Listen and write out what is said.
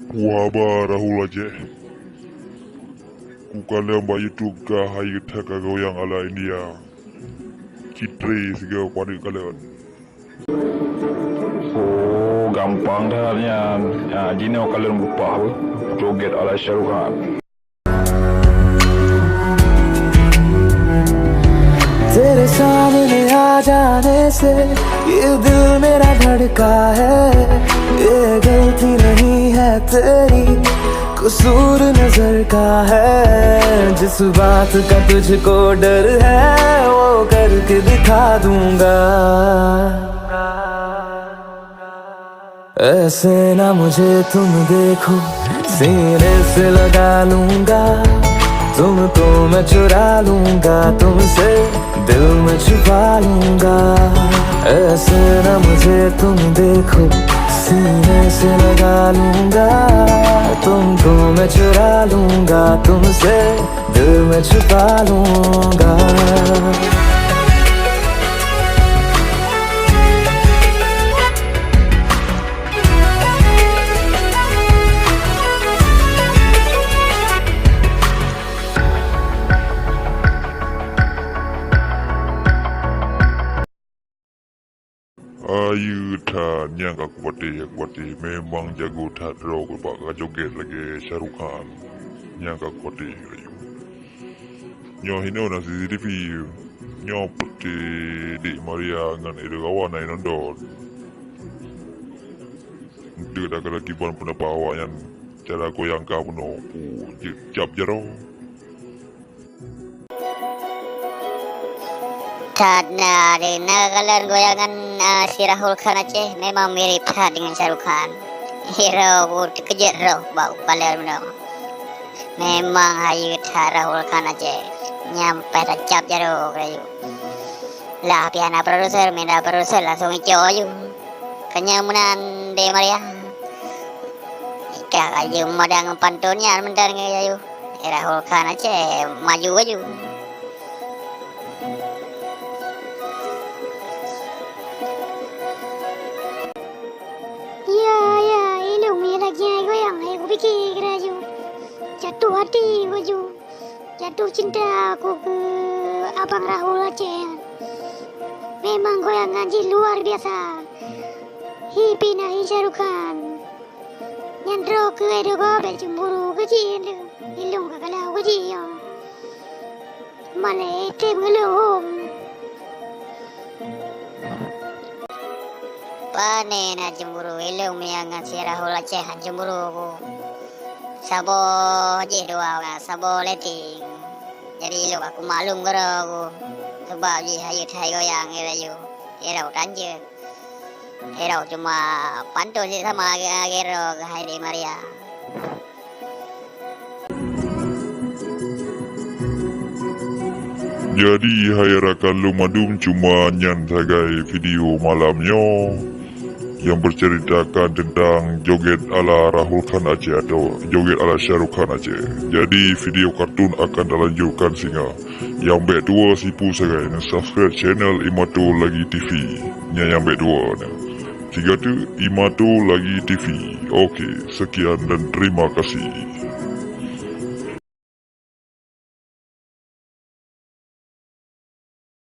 Wahaba rahulaceh. Ku kalian bayi tu hai tak goyang ala India. Citre segala pada kalian. Oh, gampang dah halnya. Dino kalian lupa joget ala Syarukan. तेरे सामने आ जाने से ये दिल मेरा धड़का है, ये गलती नहीं है तेरी, कसूर नजर का है। जिस बात का तुझको डर है वो करके दिखा दूंगा। ऐसे ना मुझे तुम देखो, सीने से लगा लूंगा तुमको मैं, चुरा लूंगा तुमसे, दिल में छुपा लूंगा। ऐसे ना मुझे तुम देखो, सीने से लगा लूंगा तुमको मैं, चुरा लूंगा तुमसे, दिल में छुपा लूंगा। Ayu ta nyang aku pati memang jago ta draw ke bak joget lagi Syarukan. Nyang aku pati ayu. Nyo hino na CCTV. Nyo pati di Marya ngan edogawa na inondon. Untuk dah kalau kiban pendapat awak yang cara goyang kau penuh. Jap jaro. Karena kalian goyangan si Rahul Aceh memang mirip dengan Syarukan. Hero terkejut roh bau kalian benar. Memang hayu Rahul Aceh nyampe tercap jaro kayu. Lah piana produser minta produser langsung ijo ayu. Kenyamunan de Maria. Ika kayu madang pantunnya mentar kayu. Rahul Aceh maju aja. Goyang, aku fikir aja jatuh hati baju, jatuh cinta aku ke abang Rahul Aceh. Memang goyangan ji luar biasa. Hipi nahi Syarukan. Nyandro ke edogawa cemburu ke ji ilung ke kalau ke ji ya. Mana tem ngelung. Pane na cemburu ilung miangan si Rahul Aceh cemburu aku. Sabo je doa kan, sabo letting. Jadi ilung aku maklum karo aku. Sebab je hayu thai goyang erayu. Erau tanje. Erau cuma pantun je sama gero ke hai di Marya. Jadi hai rakan lumadum cuma nyan sebagai video malamnya yang berceritakan tentang joget ala Rahul Aceh atau joget ala Syarukan Aceh. Jadi video kartun akan dilanjutkan sehingga yang baik dua sipu segai dan subscribe channel Imato lagi TV. Yang baik dua nah. Tiga tu Imato lagi TV. Okey, sekian dan terima kasih.